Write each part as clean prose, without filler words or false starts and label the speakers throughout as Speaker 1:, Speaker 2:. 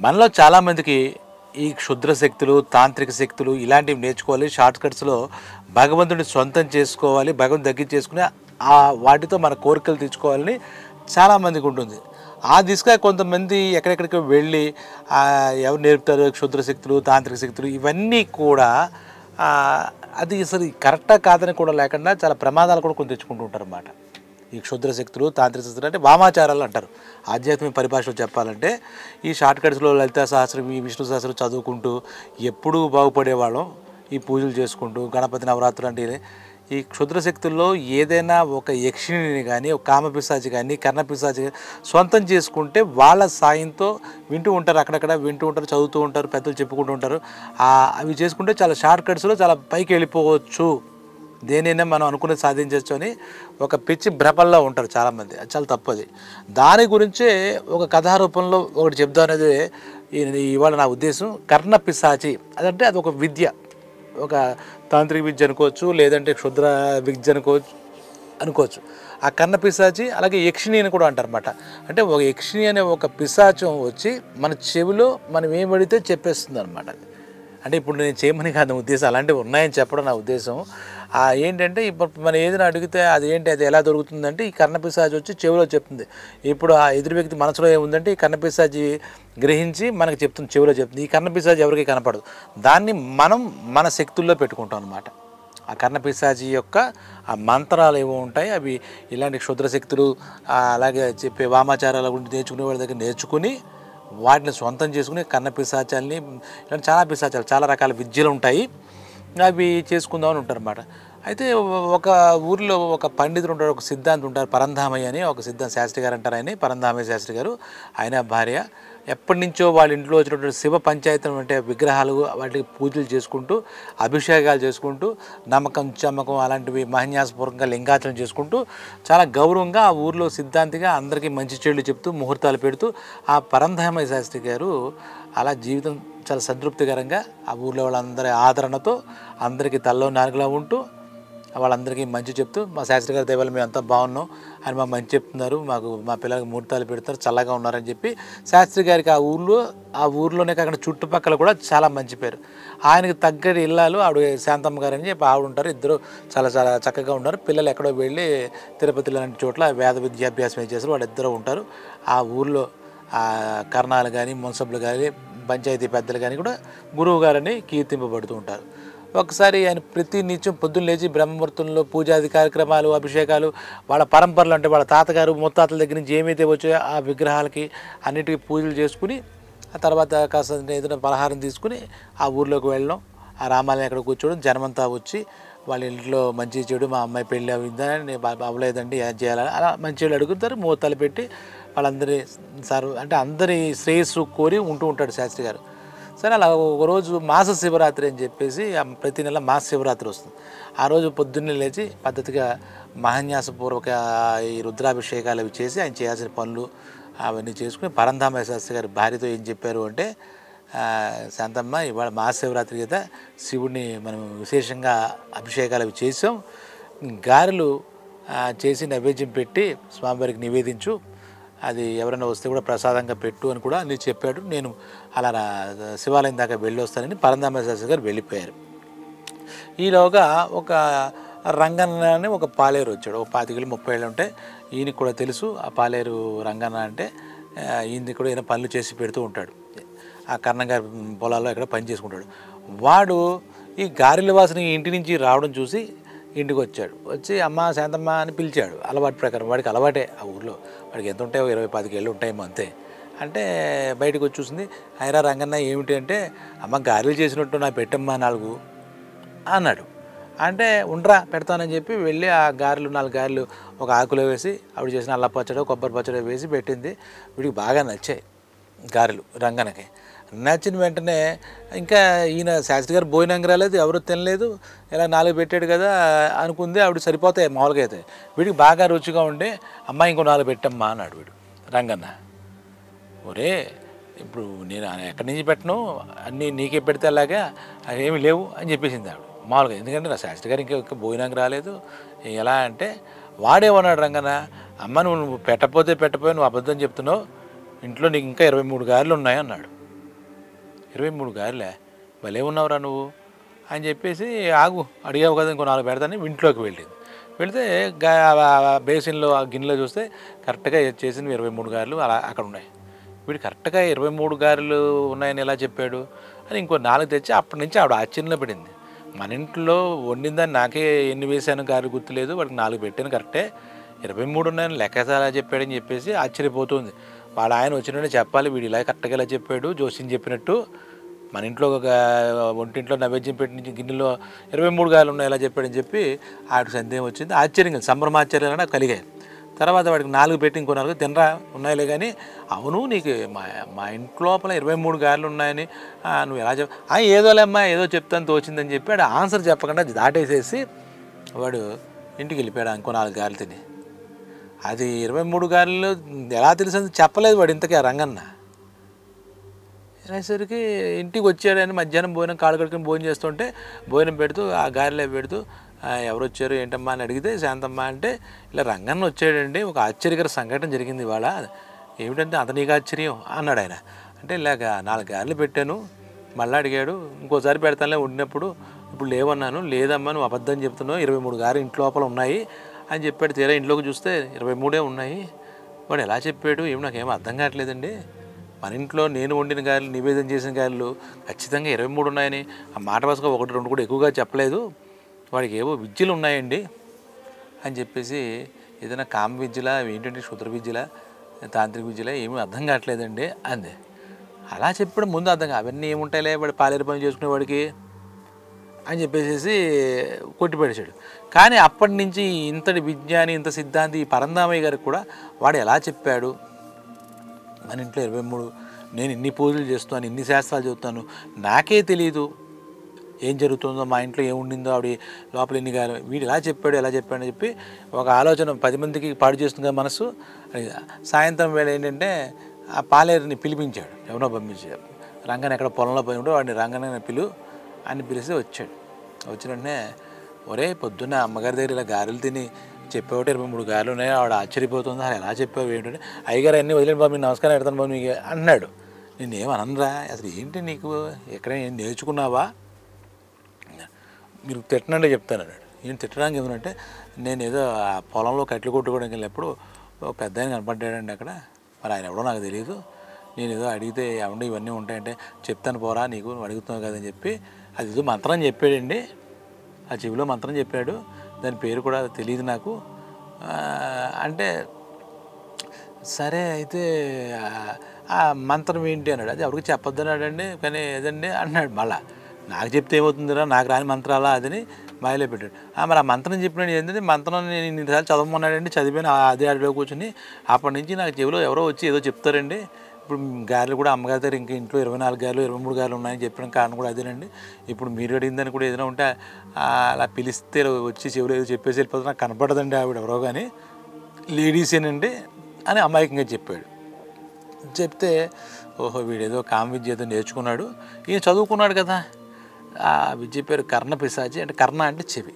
Speaker 1: మనలో చాలామందికి ఈ క్షుద్ర శక్తులు, తాంత్రిక శక్తులు ఇలాంటివి నేర్చుకోవాలి, షార్ట్ కట్స్లో భగవంతుడిని సొంతం చేసుకోవాలి, భగవంతుని తగ్గించేసుకుని వాటితో మన కోరికలు తీర్చుకోవాలని చాలామందికి ఉంటుంది. ఆ దిశగా కొంతమంది ఎక్కడెక్కడికి వెళ్ళి ఎవరు నేర్పుతారు క్షుద్ర శక్తులు, తాంత్రిక శక్తులు ఇవన్నీ కూడా అది అసలు కరెక్టా కాదని కూడా లేకుండా చాలా ప్రమాదాలు కూడా కొని తెచ్చుకుంటూ ఉంటారు అన్నమాట. ఈ క్షుద్ర శక్తులు, తాంత్రిక శక్తులు అంటే వామాచారాలు అంటారు. ఆధ్యాత్మిక పరిభాషలో చెప్పాలంటే ఈ షార్ట్ కట్స్లో లలితా సహస్రం, ఈ విష్ణు సహస్రం చదువుకుంటూ ఎప్పుడూ బాగుపడేవాళ్ళం. ఈ పూజలు చేసుకుంటూ గణపతి నవరాత్రులు అంటే ఈ క్షుద్ర శక్తుల్లో ఏదైనా ఒక యక్షిణిని కానీ, ఒక కామపిశాచి కానీ, కర్ణపిశాచి కానీ సొంతం చేసుకుంటే వాళ్ళ సాయంతో వింటూ ఉంటారు, అక్కడక్కడ వింటూ ఉంటారు, చదువుతూ ఉంటారు, పెద్దలు చెప్పుకుంటూ ఉంటారు. అవి చేసుకుంటే చాలా షార్ట్ కట్స్లో చాలా పైకి వెళ్ళిపోవచ్చు, దేనైనా మనం అనుకున్నది సాధించవచ్చు అని ఒక పిచ్చి భ్రమల్లో ఉంటారు చాలామంది. అది చాలా తప్పది. దాని గురించే ఒక కథారూపంలో ఒకటి చెప్దాం అనేది ఇవాళ నా ఉద్దేశం. కర్ణపిశాచి అదంటే అది ఒక విద్య, ఒక తాంత్రిక విద్య అనుకోవచ్చు, లేదంటే క్షుద్ర విద్య అనుకోవచ్చు. ఆ కర్ణపిశాచి అలాగే యక్షిణి అని కూడా అంటారు అన్నమాట. అంటే ఒక యక్షిణి అనే ఒక పిశాచం వచ్చి మన చెవిలో మనం ఏం పడితే చెప్పేస్తుంది అనమాట. అంటే ఇప్పుడు నేను చేయమని కాదు ఉద్దేశం, అలాంటివి ఉన్నాయని చెప్పడం నా ఉద్దేశం. ఏంటంటే ఇప్పుడు మనం ఏదైనా అడిగితే అది ఏంటి, అది ఎలా దొరుకుతుందంటే ఈ కర్ణపిశాచి వచ్చి చెవిలో చెప్తుంది. ఇప్పుడు ఆ ఎదురు వ్యక్తి మనసులో ఏముందంటే ఈ కర్ణపిశాచి గ్రహించి మనకు చెప్తుంది, చెవిలో చెప్తుంది. ఈ కర్ణపిశాచి ఎవరికి కనపడదు, దాన్ని మనం మన శక్తుల్లో పెట్టుకుంటాం అన్నమాట. ఆ కర్ణపిశాచి యొక్క ఆ మంత్రాలు ఏవో ఉంటాయి, అవి ఇలాంటి క్షుద్ర శక్తులు అలాగే చెప్పే వామాచారాల గురించి నేర్చుకునే వాళ్ళ దగ్గర నేర్చుకుని వాటిని సొంతం చేసుకుని కర్ణపిశాచాలని, ఇలాంటి చాలా పిశాచాలు, చాలా రకాల విద్యలు ఉంటాయి, అవి చేసుకుందామని ఉంటారు అన్నమాట. అయితే ఒక ఊరిలో ఒక పండితుడు ఉంటాడు, ఒక సిద్ధాంతి ఉంటారు, పరంధామయ్య అని ఒక శాస్త్రి గారు అంటారు. ఆయన పరంధామయ్య శాస్త్రి గారు, ఆయన భార్య ఎప్పటి నుంచో వాళ్ళ ఇంట్లో వచ్చినటువంటి శివ పంచాయతీ అంటే విగ్రహాలు, వాటికి పూజలు చేసుకుంటూ, అభిషేకాలు చేసుకుంటూ, నమ్మకం చమ్మకం అలాంటివి మహన్యాసపూర్వకంగా లింగాచరణ చేసుకుంటూ చాలా గౌరవంగా ఆ ఊరిలో సిద్ధాంతిగా అందరికీ మంచి చెడులు చెప్తూ ముహూర్తాలు పెడుతూ ఆ పరంధామయ్య శాస్త్రి గారు అలా జీవితం చాలా సంతృప్తికరంగా ఆ ఊర్లో వాళ్ళందరి ఆదరణతో అందరికీ తల్లో నాలుగులా ఉంటూ వాళ్ళందరికీ మంచి చెప్తూ, మా శాస్త్రి గారి దయవల్ల మేము అంతా బాగున్నాం అని మాకు మంచి చెప్తున్నారు, మాకు మా పిల్లలకి ముహూర్తాలు పెడతారు, చల్లగా ఉన్నారని చెప్పి శాస్త్రి గారికి ఆ ఊర్లోనే కాకుండా చుట్టుపక్కల కూడా చాలా మంచి పేరు. ఆయనకు తగ్గటి ఇల్లాలు ఆవిడ శాంతమ్మ గారు అని చెప్పి ఆవిడ ఉంటారు. ఇద్దరు చాలా చాలా చక్కగా ఉన్నారు. పిల్లలు ఎక్కడో వెళ్ళి తిరుపతి లాంటి చోట్ల వేద విద్యాభ్యాసం చేస్తారు, వాళ్ళిద్దరూ ఉంటారు. ఆ ఊర్లో కర్ణాలు కానీ, మున్సబులు కానీ, పంచాయతీ పెద్దలు కానీ కూడా గురువు గారని కీర్తింపబడుతూ ఉంటారు. ఒకసారి ఆయన ప్రతి నిత్యం పొద్దున్న లేచి బ్రహ్మముహూర్తంలో పూజాది కార్యక్రమాలు, అభిషేకాలు, వాళ్ళ పరంపరలు అంటే వాళ్ళ తాతగారు ముత్తాతల దగ్గర నుంచి ఏమైతే వచ్చాయో ఆ విగ్రహాలకి అన్నిటికీ పూజలు చేసుకుని ఆ తర్వాత కాస్త ఏదైనా పలహారం తీసుకుని ఆ ఊర్లోకి వెళ్ళడం, ఆ రామాలయం ఎక్కడ కూర్చోవడం, జనమంతా వచ్చి వాళ్ళ ఇంట్లో మంచి చెడు, మా అమ్మాయి పెళ్ళి అయిందని అవ్వలేదండి, ఏం చేయాలని అలా మంచి చెడు అడుగుతారు. ముహూర్తాలు పెట్టి వాళ్ళందరి అంటే అందరి శ్రేయస్సు కోరి ఉంటూ ఉంటాడు శాస్త్రి గారు. సరే అలా ఒకరోజు మాస శివరాత్రి అని చెప్పేసి ప్రతి నెల మాస శివరాత్రి వస్తుంది. ఆ రోజు పొద్దున్నే లేచి పద్ధతిగా మహాన్యాసపూర్వక ఈ రుద్రాభిషేకాలు అవి చేసి ఆయన చేయాల్సిన పనులు అవన్నీ చేసుకుని పరంధామయ్య శాస్త్రి గారి భార్యతో ఏం చెప్పారు అంటే, శాంతమ్మ ఇవాళ మహాశివరాత్రి కదా శివుడిని మనం విశేషంగా అభిషేకాలు అవి చేసాం, గారెలు చేసి నైవేద్యం పెట్టి స్వామివారికి నివేదించు, అది ఎవరైనా వస్తే కూడా ప్రసాదంగా పెట్టు అని కూడా అన్నీ చెప్పాడు. నేను అలా శివాలయం దాకా వెళ్ళి వస్తానని పరంధామయ్య శాస్త్రి గారు వెళ్ళిపోయారు. ఈలోగా ఒక రంగన్న అని ఒక పాలేరు వచ్చాడు. ఒక 25-30 ఏళ్ళు ఉంటే ఈయనకి కూడా తెలుసు ఆ పాలేరు రంగన్న అంటే. ఈయనది కూడా ఈయన పనులు చేసి పెడుతూ ఉంటాడు, ఆ కర్ణగారి పొలాల్లో ఎక్కడ పని చేసుకుంటాడు. వాడు ఈ గారెల వాసన ఇంటి నుంచి రావడం చూసి ఇంటికి వచ్చాడు. వచ్చి అమ్మ శాంతమ్మ అని పిలిచాడు. అలవాటు ప్రకారం వాడికి అలవాటే, ఆ ఊర్లో వాడికి ఎంత ఉంటాయో 20-25 ఏళ్ళు ఉంటాయేమో అంతే. అంటే బయటకు వచ్చి చూసింది. అయిరా రంగన్న ఏమిటి అంటే, అమ్మ గారెలు చేసినట్టు నా పెట్టమ్మా 4 అన్నాడు. అంటే ఉండరా పెడతానని చెప్పి వెళ్ళి ఆ గారెలు 4 గారెలు ఒక ఆకులో వేసి ఆవిడ చేసిన అల్ల పచ్చడి, కొబ్బరి పచ్చడి వేసి పెట్టింది. వీడికి బాగా నచ్చాయి గారెలు రంగనకి. నచ్చిన వెంటనే ఇంకా ఈయన శాస్త్రి గారు భోజనంగా రాలేదు, ఎవరు తినలేదు, ఇలా 4 పెట్టాడు కదా అనుకుంది ఆవిడ. సరిపోతాయి మామూలుగా అయితే. వీడికి బాగా రుచిగా ఉండి అమ్మ ఇంకో 4 పెట్టమ్మా అన్నాడు వీడు రంగన్న. ఒరే ఇప్పుడు నేను ఎక్కడి నుంచి పెట్టను, అన్నీ నీకే పెడితే అలాగా అవేమి లేవు అని చెప్పేసింది ఆవిడ మామూలుగా. ఎందుకంటే నా శాస్త్రి గారు ఇంకా భోజనంగా రాలేదు. ఎలా అంటే వాడేమన్నాడు రంగన్న, అమ్మ నువ్వు పెట్టపోతే నువ్వు అబద్ధం చెప్తున్నావు, ఇంట్లో నీకు ఇంకా 23 గారెలు ఉన్నాయి అన్నాడు. 23 గారెలే, భలే ఉన్నావురా నువ్వు అని చెప్పేసి, ఆగు అడిగావు కదా ఇంకో 4 పెడతాను ఇంట్లోకి వెళ్ళింది. వెళితే బేసిన్లో ఆ గిన్నెలో చూస్తే కరెక్ట్గా చేసిన 23 గారెలు అలా అక్కడ ఉన్నాయి. వీడు కరెక్ట్గా 23 గారెలు ఉన్నాయని ఎలా చెప్పాడు అని ఇంకో 4 తెచ్చి అప్పటి నుంచి ఆవిడ ఆశ్చర్యంలో పడింది. మన ఇంట్లో వండిందని నాకే ఎన్ని వేసాను గారెలు గుర్తులేదు, వాడికి 4 పెట్టాను కరెక్టే, 23 ఉన్నాయని లెక్క ఎలా చెప్పాడని చెప్పేసి ఆశ్చర్యపోతుంది. వాళ్ళ ఆయన వచ్చినట్టు చెప్పాలి, వీడు ఇలా కరెక్ట్గా ఎలా చెప్పాడు జోస్యం చెప్పినట్టు, మన ఇంట్లో ఒక ఒంటింట్లో నైవేద్యం పెట్టిన గిన్నెలో 23 గారెలు ఉన్నాయి ఎలా చెప్పాడని చెప్పి ఆవిడ సందేహం వచ్చింది. ఆశ్చర్యంగా సంభ్రమాశ్చర్యాలు నాకు కలిగాయి. తర్వాత వాడికి 4 పెట్టి ఇంకో 4 తినరా ఉన్నాయిలే కానీ, అవును నీకు మా ఇంటి లోపల 23 గారెలు ఉన్నాయని నువ్వు ఎలా ఏదోలేమ్మా ఏదో చెప్తాను తోచిందని చెప్పి వాడు ఆన్సర్ చెప్పకుండా దాటేసేసి వాడు ఇంటికి వెళ్ళిపోయాడు ఇంకో 4 గారెలు తిని. అది 23 గారెలు ఎలా తెలిసింది చెప్పలేదు వాడు ఇంతకీ ఆ రంగన్న. అనేసరికి ఇంటికి వచ్చాడని మధ్యాహ్నం భోజనం కాళ్ళు కడుకుని భోజనం చేస్తుంటే భోజనం పెడుతూ ఆ గారెలు పెడుతూ ఎవరు వచ్చారు ఏంటమ్మా అని అడిగితే శాంతమ్మ అంటే ఇలా రంగన్న వచ్చాడండి, ఒక ఆశ్చర్యకర సంఘటన జరిగింది ఇవాళ, ఏమిటంటే అతనికి ఆశ్చర్యం అన్నాడు ఆయన. అంటే ఇలాగ 4 గారెలు పెట్టాను, మళ్ళీ అడిగాడు ఇంకోసారి పెడతానులే వండినప్పుడు, ఇప్పుడు లేవన్నాను, లేదమ్మా నువ్వు అబద్ధం చెప్తున్నావు 23 గారెలు ఇంటి లోపల ఉన్నాయి అని చెప్పాడు. తీరా ఇంట్లోకి చూస్తే 23 ఉన్నాయి. వాడు ఎలా చెప్పాడు ఏమి నాకేమో అర్థం కావట్లేదండి, మన ఇంట్లో నేను వండిన గారెలు నివేదన చేసిన గారెలు ఖచ్చితంగా 23 ఉన్నాయని ఆ మాట వరుసగా 1, 2 కూడా ఎక్కువగా చెప్పలేదు, వాడికి ఏవో విద్యలు ఉన్నాయండి అని చెప్పేసి, ఏదైనా కామ విద్యలా ఏంటంటే క్షుద్ర విద్యలా తాంత్రిక విద్యలా ఏమీ అర్థం కావట్లేదండి అంది. అలా చెప్పడం ముందు అర్థం కాదు, అవన్నీ ఏముంటాయిలే వాడు పాలేరు పని చేసుకునేవాడికి అని చెప్పేసి కొట్టిపడేశాడు. కానీ అప్పటి నుంచి ఇంతటి విజ్ఞాని ఇంత సిద్ధాంతి ఈ పరంధామయ్య గారికి కూడా వాడు ఎలా చెప్పాడు, మన ఇంట్లో 23 నేను ఇన్ని పూజలు చేస్తాను, ఇన్ని శాస్త్రాలు చదువుతాను, నాకే తెలియదు ఏం జరుగుతుందో, మా ఇంట్లో ఏముండిందో, ఆవిడ లోపల ఎన్ని గారు, వీడు ఎలా చెప్పాడు అని చెప్పి ఒక ఆలోచన 10 మందికి పాడు చేస్తుంది కదా మనసు. సాయంత్రం వేళ ఏంటంటే ఆ పాలేరుని పిలిపించాడు, ఎవరో పంపించాడు, రంగని ఎక్కడ పొలంలో పోయి ఉంటే వాడిని రంగని పిలు అని పిలిస్తే వచ్చాడు. వచ్చిన వెంటనే ఒరే పొద్దున్న అమ్మగారి దగ్గర ఇలా గారెలు తిని చెప్పేవాటి 23 గారెలు ఉన్నాయి, ఆవిడ ఆశ్చర్యపోతుంది, అసలు ఎలా చెప్పావు ఏంటంటే, అయ్యగారు అన్నీ వదిలేండి బాబు, మీకు నమస్కారం పెడతాను బాబు మీకు అన్నాడు. నేనేమనరా అసలు ఏంటి నీకు ఎక్కడైనా ఏం నేర్చుకున్నావా, మీరు తిట్టనంటే చెప్తాను అన్నాడు. నేను తిట్టడానికి ఏమనంటే, నేను ఏదో ఆ పొలంలో కట్లు కొట్టుకోవడానికి వెళ్ళినప్పుడు ఒక పెద్ద ఆయన కనపడ్డాడండి అక్కడ, మరి ఆయన ఎవడో నాకు తెలియదు, నేను ఏదో అడిగితే ఏమంటే ఇవన్నీ ఉంటాయంటే చెప్తాను పోరా నీకు నువ్వు అడుగుతున్నావు కదని చెప్పి అది ఏదో మంత్రం చెప్పాడండి, ఆ చెవిలో మంత్రం చెప్పాడు, దాని పేరు కూడా తెలియదు నాకు అంటే, సరే అయితే ఆ మంత్రం ఏంటి అన్నాడు. అది ఎవరికి చెప్పొద్దు అన్నాడండి, కానీ ఏదండి అన్నాడు. మళ్ళీ నాకు చెప్తే ఏమవుతుందిరా, నాకు రాని మంత్రాలా అదని మాయలో పెట్టాడు. మరి ఆ మంత్రం చెప్పినాడు ఏంటంటే, మంత్రం నేను ఇన్నిసార్లు చదవమన్నాడండి, చదివాను అదే అడిలో కూర్చొని, అప్పటి నుంచి నాకు చెవిలో ఎవరో వచ్చి ఏదో చెప్తారండి. ఇప్పుడు గారెలు కూడా అమ్మగారి దగ్గర ఇంకా ఇంట్లో 24 గారెలు 23 గారెలు ఉన్నాయని చెప్పిన కారణం కూడా అదేనండి. ఇప్పుడు మీరు అడిగిందని కూడా ఏదైనా ఉంటే అలా పిలిస్తే వచ్చి చెవిలో ఏదో చెప్పేసి వెళ్ళిపోతే నాకు కనపడదండి ఆవిడ ఎవరో కానీ లేడీసేనండి అని అమాయకంగా చెప్పాడు. చెప్తే ఓహో వీడేదో కామ విద్య ఏదో నేర్చుకున్నాడు, ఈయన చదువుకున్నాడు కదా, ఆ విద్య పేరు కర్ణ పిశాచి, అంటే కర్ణ అంటే చెవి,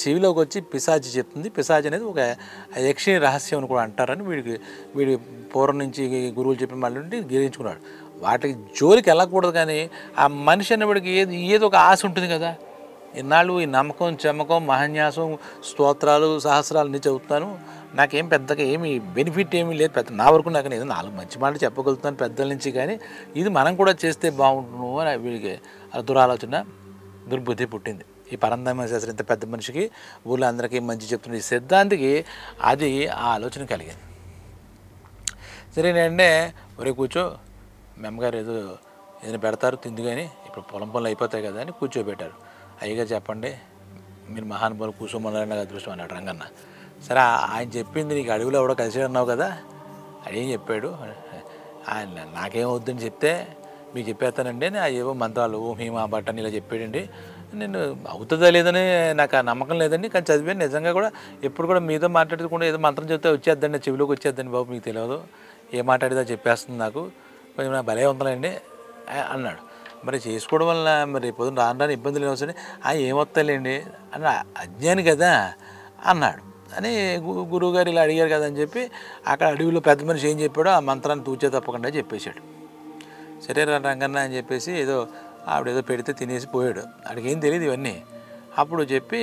Speaker 1: చెవిలోకి వచ్చి పిశాచి చెప్తుంది. పిశాచి అనేది ఒక యక్షిణి రహస్యం అని కూడా అంటారని వీడి పూర్వం నుంచి గురువులు చెప్పిన మళ్ళీ నుండి గ్రహించుకున్నాడు. వాటికి జోలికి వెళ్ళకూడదు, కానీ ఆ మనిషి అనేవాడికి ఏదో ఒక ఆశ ఉంటుంది కదా, ఇన్నాళ్ళు ఈ నమ్మకం చమ్మకం మహాన్యాసం స్తోత్రాలు సహస్రాలు నేను చదువుతాను, నాకేం పెద్దగా ఏమి బెనిఫిట్ ఏమీ లేదు, పెద్ద నా వరకు నాకు ఏదో 4 మంచి మాటలు చెప్పగలుగుతాను పెద్దల నుంచి, కానీ ఇది మనం కూడా చేస్తే బాగుంటున్నాము అని వీడికి దురాలోచన దుర్బుద్ధి పుట్టింది. ఈ పరంధామ శాస్త్రి ఇంత పెద్ద మనిషికి ఊళ్ళో అందరికీ మంచి చెప్తున్న ఈ సిద్ధాంతికి అది ఆ ఆలోచన కలిగింది. సరే నేనే ఒరే కూర్చో, మీ అమ్మగారు ఏదైనా పెడతారు తింది, కానీ ఇప్పుడు పొలం పనులు అయిపోతాయి కదా అని కూర్చోబెట్టారు. అయ్యగారు చెప్పండి మీరు మహానుభావులు కూర్చోమన్నారని నాకు అదృష్టం అన్నాడు రంగన్న. సరే ఆయన చెప్పింది నీకు అడవిలో ఎవడో కలిసి అన్నావు కదా, అదేం చెప్పాడు, ఆయన నాకేం వద్దని చెప్తే మీకు చెప్పేస్తానండి అని ఏవో మంత్రాలు ఓం హీమా బట్టని ఇలా చెప్పాడండి, నేను అవుతుందా లేదని నాకు ఆ నమ్మకం లేదండి, కానీ చదివాను నిజంగా కూడా ఎప్పుడు కూడా మీతో మాట్లాడకుండా ఏదో మంత్రం చెప్తే వచ్చేద్దండి, చెవిలోకి వచ్చేద్దండి బాబు, మీకు తెలియదు ఏ మాట్లాడితే చెప్పేస్తుంది నాకు, కొంచెం నాకు భలే ఉందండి అన్నాడు. మరి చేసుకోవడం వల్ల మరి పొద్దున్న రాను ఇబ్బందులు ఏమొస్తాయి, ఏమొస్తాయిలేండి అన్న అజ్ఞాని కదా అన్నాడు. అని గురువుగారు ఇలా అడిగారు కదా అని చెప్పి అక్కడ అడవిలో పెద్ద మనిషి ఏం చెప్పాడో ఆ మంత్రాన్ని తూచే తప్పకుండా చెప్పేశాడు. సరే రంగన్న అని చెప్పేసి ఏదో ఆవిడేదో పెడితే తినేసి పోయాడు. ఆడికి ఏం తెలియదు ఇవన్నీ. అప్పుడు చెప్పి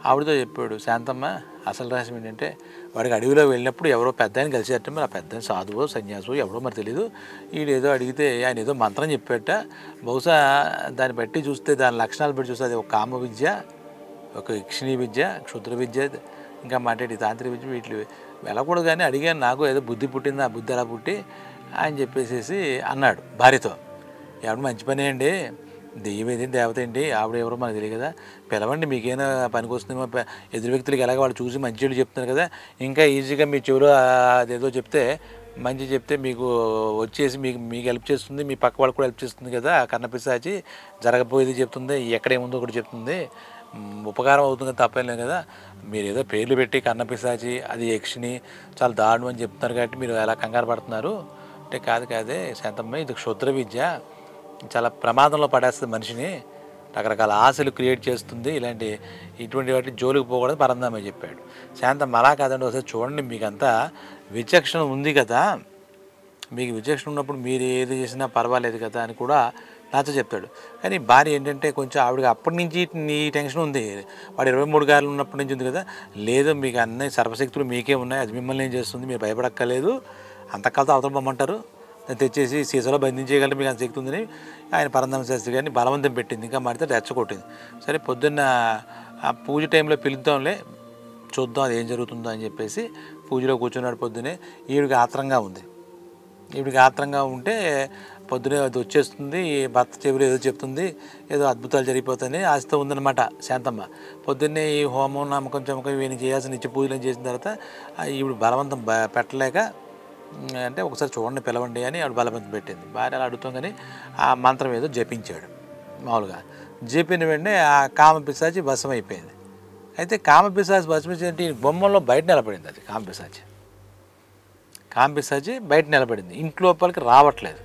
Speaker 1: ఆవిడతో చెప్పాడు, శాంతమ్మ అసలు రహస్యం ఏంటంటే వాడికి అడవిలో వెళ్ళినప్పుడు ఎవరో పెద్ద ఆయన కలిసేట, మరి ఆ పెద్ద సాధువో సన్యాసో ఎవరో మరి తెలియదు. ఈడేదో అడిగితే ఆయన ఏదో మంత్రం చెప్పేట, బహుశా దాన్ని బట్టి చూస్తే దాని లక్షణాలు బట్టి చూస్తే అది ఒక కామ విద్య, ఒక యక్షిణీ విద్య, క్షుద్ర విద్య, ఇంకా మాట్లాడి తాంత్రిక విద్య, వీటిని వెళ్ళకూడదు. కానీ అడిగాను, నాకు ఏదో బుద్ధి పుట్టింది, ఆ బుద్ధి అలా పుట్టి అని చెప్పేసి అన్నాడు భార్యతో. ఎవరు మంచి పని అండి, దెయ్యం ఏది దేవత ఏంటి, ఆవిడ ఎవరో మనకు తెలియదు కదా, పిలవండి మీకేనా పనికి వస్తుందేమో, ఎదురు వ్యక్తులకి ఎలాగ వాళ్ళు చూసి మంచి చెడు చెప్తున్నారు కదా, ఇంకా ఈజీగా మీ చెవులో అదేదో చెప్తే మంచి చెప్తే మీకు వచ్చేసి మీకు హెల్ప్ చేస్తుంది, మీ పక్క వాళ్ళకి కూడా హెల్ప్ చేస్తుంది కదా, కన్నపిశాచి జరగబోయేది చెప్తుంది, ఎక్కడేముందో ఒకటి చెప్తుంది, ఉపకారం అవుతుంది తప్పేం లేదు కదా, మీరు ఏదో పేర్లు పెట్టి కన్నపిశాచి అది యక్షిని చాలా దారుణం అని చెప్తున్నారు కాబట్టి మీరు ఎలా కంగారు పడుతున్నారు అంటే, కాదే శాంతమ్మ, ఇది క్షుద్ర విద్య, చాలా ప్రమాదంలో పడేస్తుంది మనిషిని, రకరకాల ఆశలు క్రియేట్ చేస్తుంది, ఇటువంటి వాటి జోలికి పోకూడదు పరందామని చెప్పాడు. శాంతమ్మ అలా కాదండి, ఒకసారి చూడండి, మీకంతా విచక్షణ ఉంది కదా, మీకు విచక్షణ ఉన్నప్పుడు మీరు ఏది చేసినా పర్వాలేదు కదా అని కూడా నాతో చెప్తాడు. కానీ భార్య ఏంటంటే కొంచెం ఆవిడకి అప్పటి నుంచి నీ టెన్షన్ ఉంది, వాడు 23 గారులు ఉన్నప్పటి నుంచి ఉంది కదా, లేదు మీకు అన్ని సర్వశక్తులు మీకే ఉన్నాయి, అది మిమ్మల్ని ఏం చేస్తుంది, మీరు భయపడక్కర్లేదు, అంతకాలతో అవతల బొమ్మంటారు, తెచ్చేసి సీసాలో బంధించేయగలరు, మీకు అంత శక్తి ఉందని ఆయన పరంధామ శాస్త్రి గారిని బలవంతం పెట్టింది, ఇంకా మాడితే రెచ్చగొట్టింది. సరే పొద్దున్న ఆ పూజ టైంలో పిలుద్దాంలే, చూద్దాం అది ఏం జరుగుతుందో అని చెప్పేసి పూజలో కూర్చున్నాడు. పొద్దునే ఈవిడికి ఆత్రంగా ఉంది. ఈవిడికి ఆత్రంగా ఉంటే పొద్దునే అది వచ్చేస్తుంది, భర్త చెవిలో ఏదో చెప్తుంది, ఏదో అద్భుతాలు జరిగిపోతాయని ఆశతో ఉందన్నమాట శాంతమ్మ. పొద్దున్నే ఈ హోమం నమ్మకం చమకం ఇవన్నీ చేయాల్సిన నిత్య పూజలు చేసిన తర్వాత ఈవిడ బలవంతం పెట్టలేక అంటే ఒకసారి చూడండి పిలవండి అని ఆవిడ బలవంతం పెట్టింది. భార్య అలా అడుగుతాం కానీ ఆ మంత్రం ఏదో జపించాడు. మామూలుగా జపిన వెంటనే ఆ కామపిశాచి భస్మం అయిపోయింది. అయితే కామపిశాచి భస్మించి బొమ్మల్లో బయట నిలబడింది. అది కామపిశాచి బయట నిలబడింది, ఇంట్లోపలికి రావట్లేదు.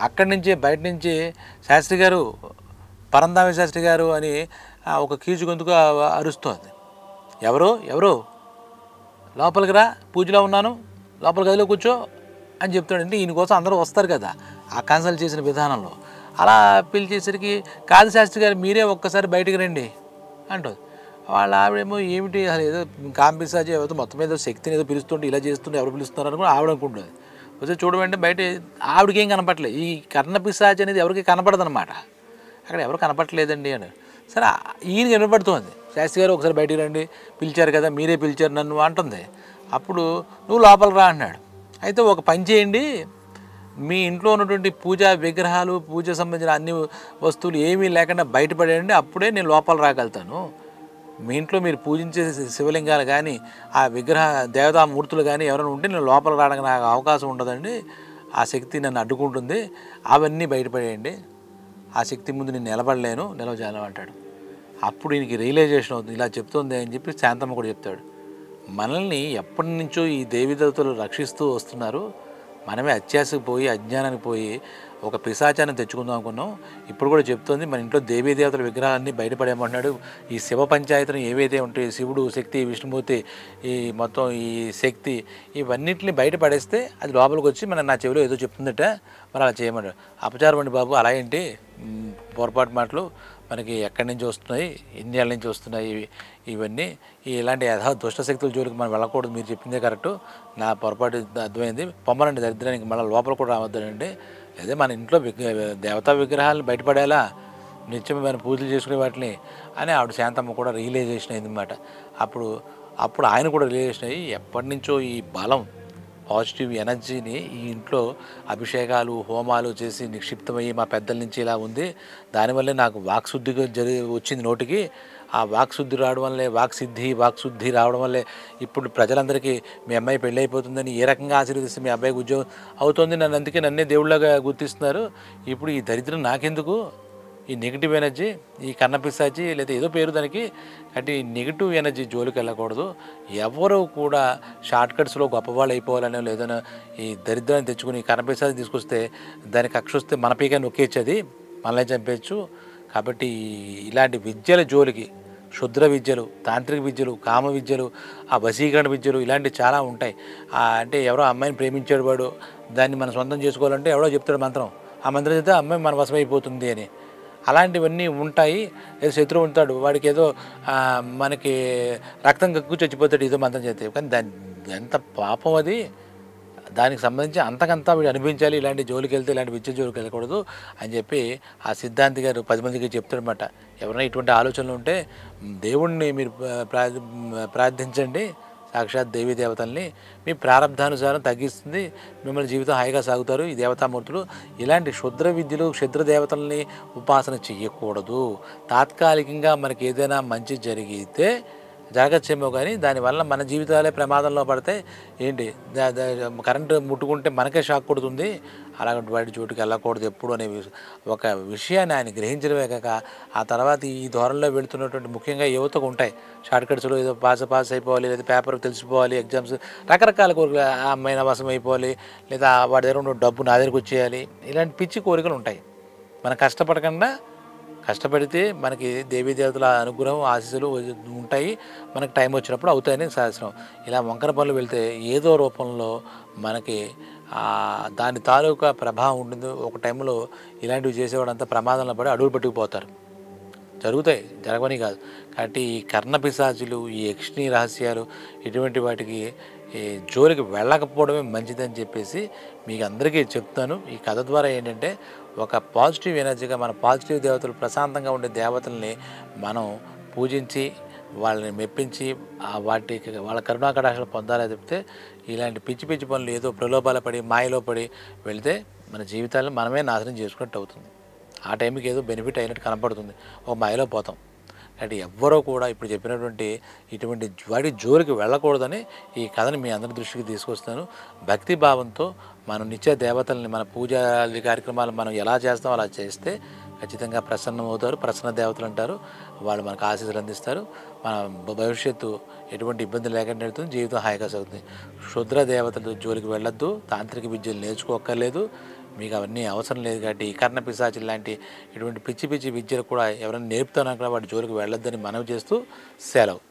Speaker 1: అక్కడి నుంచి బయట నుంచి శాస్త్రి గారు, పరంధామ శాస్త్రి గారు అని ఒక కీచు గొంతుగా అరుస్తోంది. ఎవరు లోపలికి రా, పూజలో ఉన్నాను, లోపల గదిలో కూర్చో అని చెప్తాడంటే ఈయన కోసం అందరూ వస్తారు కదా ఆ కన్సల్ట్ చేసిన విధానంలో. అలా పిలిచేసరికి కాదు శాస్త్రి గారు మీరే ఒక్కసారి బయటికి రండి అంటుంది. వాళ్ళ ఆవిడేమో ఏమిటి అసలు ఏదో కాంపిసాచి ఏదో మొత్తం ఏదో శక్తిని ఏదో పిలుస్తుంటే ఇలా చేస్తుంటే ఎవరు పిలుస్తున్నారు అని కూడా ఆవిడ అనుకుంటుంది. వచ్చి చూడమంటే బయట ఆవిడకేం కనపడలేదు. ఈ కర్ణపిశాచి అనేది ఎవరికి కనపడదనమాట. అక్కడ ఎవరు కనపడలేదండి అని. సరే ఈయనకి వినపడుతోంది, శాస్త్రి గారు ఒకసారి బయటికి రండి, పిలిచారు కదా మీరే పిలిచారు నన్ను అంటుంది. అప్పుడు నువ్వు లోపల రా అన్నాడు. అయితే ఒక పని చేయండి, మీ ఇంట్లో ఉన్నటువంటి పూజా విగ్రహాలు, పూజ సంబంధించిన అన్ని వస్తువులు ఏమీ లేకుండా బయటపడేయండి, అప్పుడే నేను లోపల రాగలుగుతాను. మీ ఇంట్లో మీరు పూజించే శివలింగాలు కానీ ఆ విగ్రహ దేవతామూర్తులు కానీ ఎవరైనా ఉంటే నేను లోపల రావడానికి నాకు అవకాశం ఉండదండి, ఆ శక్తి నన్ను అడ్డుకుంటుంది, అవన్నీ బయటపడేయండి, ఆ శక్తి ముందు నేను నిలవజాను అంటాడు. అప్పుడు ఈయనకి రియలైజేషన్ అవుతుంది, ఇలా చెప్తుంది అని చెప్పి శాంతమ్మ కూడా చెప్తాడు. మనల్ని ఎప్పటి నుంచో ఈ దేవతలు రక్షిస్తూ వస్తున్నారు, మనమే అత్యాశకు పోయి అజ్ఞానానికి పోయి ఒక పిశాచాన్ని తెచ్చుకుందాం అనుకున్నాం. ఇప్పుడు కూడా చెప్తోంది మన ఇంట్లో దేవతల విగ్రహాలన్నీ బయటపడేయమంటున్నాడు. ఈ శివ పంచాయతీని ఏవైతే ఉంటాయి, శివుడు శక్తి విష్ణుమూర్తి ఈ మొత్తం ఈ శక్తి ఇవన్నింటిని బయటపడేస్తే అది లోపలికి వచ్చి నా చెవిలో ఏదో చెప్తుందట, మరి అలా చేయమన్నాడు. అపచారం అండి బాబు, అలా ఏంటి పొరపాటు మాటలు మనకి ఎక్కడి నుంచి వస్తున్నాయి, ఎన్ని ఏళ్ళ నుంచి వస్తున్నాయి ఇవన్నీ, ఇలాంటి దుష్ట శక్తుల జోలికి మనం వెళ్ళకూడదు, మీరు చెప్పిందే కరెక్టు, నా పొరపాటు అర్థమైంది, పొమ్మనండి దరిద్రానికి మళ్ళీ లోపల కూడా రావద్దనండి, అదే మన ఇంట్లో దేవతా విగ్రహాలను బయటపడేలా నిత్యం మనం పూజలు చేసుకునే వాటిని అని ఆవిడ శాంతమ్మ కూడా రియలైజేషన్ అయిందన్నమాట. అప్పుడు ఆయన కూడా రియలైజేషన్ అయ్యి ఎప్పటి నుంచో ఈ బలం పాజిటివ్ ఎనర్జీని ఈ ఇంట్లో అభిషేకాలు హోమాలు చేసి నిక్షిప్తమయ్యి మా పెద్దల నుంచి ఇలా ఉంది, దానివల్లే నాకు వాక్శుద్ధిగా వచ్చింది నోటికి, ఆ వాక్శుద్ధి రావడం వల్లే వాక్శుద్ధి రావడం వల్లే ఇప్పుడు ప్రజలందరికీ మీ అమ్మాయి పెళ్ళి అయిపోతుందని ఏ రకంగా ఆశీర్వదిస్తే మీ అబ్బాయికి ఉద్యోగం అవుతుంది, అందుకే నన్నే దేవుళ్ళగా గుర్తిస్తున్నారు, ఇప్పుడు ఈ దరిద్రం నాకెందుకు, ఈ నెగిటివ్ ఎనర్జీ, ఈ కన్నపిశాచి లేదా ఏదో పేరు దానికి, అంటే ఈ నెగిటివ్ ఎనర్జీ జోలికి వెళ్ళకూడదు, ఎవరు కూడా షార్ట్కట్స్లో గొప్పవాళ్ళు అయిపోవాలని లేదన్నా ఈ దరిద్రాన్ని తెచ్చుకుని కన్నపిశాచి తీసుకొస్తే దానికి కక్ష వస్తే మన పీక నొక్కేచ్చది, మనల్ని చంపేయచ్చు. కాబట్టి ఇలాంటి విద్యల జోలికి క్షుద్ర విద్యలు, తాంత్రిక విద్యలు, కామ విద్యలు, ఆ వశీకరణ విద్యలు ఇలాంటివి చాలా ఉంటాయి. అంటే ఎవరో అమ్మాయిని ప్రేమించాడు వాడు, దాన్ని మనం సొంతం చేసుకోవాలంటే ఎవడో చెప్తాడు మంత్రం. ఆ మంత్రం చెప్తే ఆ అమ్మాయి మన వశమైపోతుంది అని. అలాంటివన్నీ ఉంటాయి. ఏదో శత్రువు ఉంటాడు, వాడికి ఏదో మనకి రక్తం కక్కు చచ్చిపోతాడు ఏదో మంత్రం చేస్తే. కానీ దాని ఎంత పాపం అది. దానికి సంబంధించి అంతకంతా వీడు అనిపించాలి. ఇలాంటి జోలికి వెళ్తే ఇలాంటి విద్య జోలికి వెళ్ళకూడదు అని చెప్పి ఆ సిద్ధాంతి గారు 10 మందికి చెప్తాడనమాట. ఎవరైనా ఇటువంటి ఆలోచనలు ఉంటే దేవుణ్ణి మీరు ప్రార్థించండి, సాక్షాత్ దేవీ దేవతల్ని. మీ ప్రారంధానుసారం తగ్గిస్తుంది, మిమ్మల్ని జీవితం హాయిగా సాగుతారు ఈ దేవతామూర్తులు. ఇలాంటి క్షుద్ర విద్యలు, క్షుద్ర దేవతల్ని ఉపాసన చెయ్యకూడదు. తాత్కాలికంగా మనకి ఏదైనా మంచి జరిగితే జరగచ్చేమో, కానీ దానివల్ల మన జీవితాలే ప్రమాదంలో పడితే ఏంటి, కరెంటు ముట్టుకుంటే మనకే షాక్ కొడుతుంది. అలాంటి వాటి చోటుకి వెళ్ళకూడదు ఎప్పుడు అనే ఒక విషయాన్ని ఆయన గ్రహించడమే కాక ఆ తర్వాత ఈ ధోరణిలో వెళుతున్నటువంటి ముఖ్యంగా యువతకు ఉంటాయి షార్ట్కట్స్లో. ఏదో పాస్ అయిపోవాలి, లేదా పేపర్ తెలిసిపోవాలి, ఎగ్జామ్స్ రకరకాల కోరికలు, ఆ అమ్మాయిన వశం అయిపోవాలి, లేదా వాడి దగ్గర ఉన్న డబ్బు నా దగ్గరకు వచ్చేయాలి, ఇలాంటి పిచ్చి కోరికలు ఉంటాయి. మనం కష్టపడకుండా, కష్టపడితే మనకి దేవీ దేవతల అనుగ్రహం ఆశీస్సులు ఉంటాయి. మనకు టైం వచ్చినప్పుడు అవుతాయని శాస్త్రం. ఇలా వంకర పనులు వెళ్తే ఏదో రూపంలో మనకి దాని తాలూకా ప్రభావం ఉంటుంది. ఒక టైంలో ఇలాంటివి చేసేవాడంతా ప్రమాదంలో పడి అడుగు పట్టుకుపోతారు. జరుగుతాయి, జరగవని కాదు. కాబట్టి ఈ కర్ణ పిశాచులు, ఈ యక్షిణీ రహస్యాలు, ఇటువంటి వాటికి ఈ జోలికి వెళ్ళకపోవడమే మంచిదని చెప్పేసి మీకు అందరికీ చెప్తాను. ఈ కథ ద్వారా ఏంటంటే ఒక పాజిటివ్ ఎనర్జీగా మన పాజిటివ్ దేవతలు, ప్రశాంతంగా ఉండే దేవతల్ని మనం పూజించి వాళ్ళని మెప్పించి వాటికి వాళ్ళ కరుణాకటాక్షలు పొందాలని చెప్తే ఇలాంటి పిచ్చి పిచ్చి పనులు ఏదో ప్రలోభాల పడి మాయలో పడి వెళితే మన జీవితాలను మనమే నాశనం చేసుకున్నట్టు అవుతుంది. ఆ టైంకి ఏదో బెనిఫిట్ అయినట్టు కనపడుతుంది, ఒక మాయలో పోతాం. అంటే ఎవ్వరూ కూడా ఇప్పుడు చెప్పినటువంటి ఇటువంటి వాటి జోలికి వెళ్ళకూడదని ఈ కథని మీ అందరి దృష్టికి తీసుకొస్తాను. భక్తి భావంతో మనం నిత్య దేవతల్ని, మన పూజాది కార్యక్రమాలు మనం ఎలా చేస్తామో అలా చేస్తే ఖచ్చితంగా ప్రసన్నం అవుతారు. ప్రసన్న దేవతలు అంటారు, వాళ్ళు మనకు ఆశీస్సులు అందిస్తారు. మన భవిష్యత్తు ఎటువంటి ఇబ్బంది లేకుండా వెళ్తుంది, జీవితం హాయిగా సాగుతుంది. క్షుద్ర దేవతలు జోలికి వెళ్ళొద్దు, తాంత్రిక విద్యలు నేర్చుకోక్కర్లేదు, మీకు అవన్నీ అవసరం లేదు. కాబట్టి కర్ణ పిశాచులు లాంటి ఇటువంటి పిచ్చి పిచ్చి విద్యలు కూడా ఎవరైనా నేర్పుతానో కూడా వాటి జోలికి వెళ్ళొద్దని మనవి చేస్తూ సెలవు.